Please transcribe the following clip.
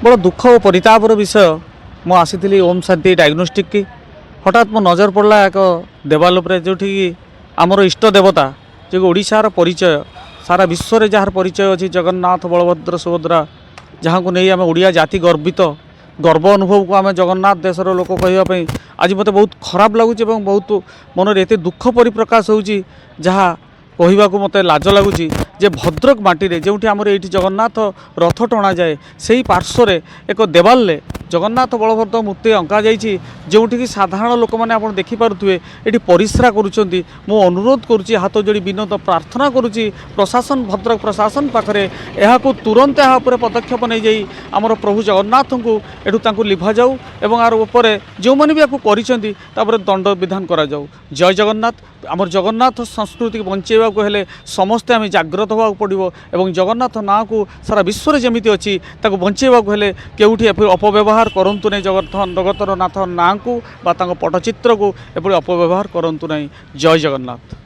बड़ दुख और परितापर विषय मु आसी ओम शांति डायग्नोस्टिक की हठात मो नजर पड़ा एक देवाल उपर जो आमर इष्ट देवता जो ओडिशार परिचय सारा विश्व में जार परिचय अच्छी जगन्नाथ बलभद्र सुभद्रा जहाँ को नहीं आम ओडिया जाति गर्वित गर्व अनुभव को आम जगन्नाथ देशर लोक कहवाई आज मत बहुत खराब लगुच बहुत मन एत दुख परिप्रकाश होची जहाँ कहवा मत लाज लगुच जे भद्रक माटी जो आमर ये जगन्नाथ रथ टणा जाए से ही पार्श्व एक देवाल जगन्नाथ बलभद्र मूर्ति अंका जाइए जोटि साधारण लोक मैंने आप देखिपे ये परिश्रा करुँच मु अनुरोध करुँची हाथ जोड़ी विनोद प्रार्थना करुँची प्रशासन भद्रक प्रशासन पाखे यहाँ तुरंत यहाँ पदक्षेप नहीं जाई आमर प्रभु जगन्नाथ को एठू लिभा जाऊ एवं आर उपर जो मैंने भी आपको दंड विधान करा जाऊ। जय जगन्नाथ। आमर जगन्नाथ संस्कृति बंचेवा हेले समस्ते आम जाग्रत होगा पड़ो एवं जगन्नाथ ना को सारा विश्व में जमी अच्छी बंचेवा हेले केउठी अपव्यवहार करंतु नहीं जगतर नाथ ना को पटचित्र को एपरी अपव्यवहार करंतु नहीं। जय जगन्नाथ।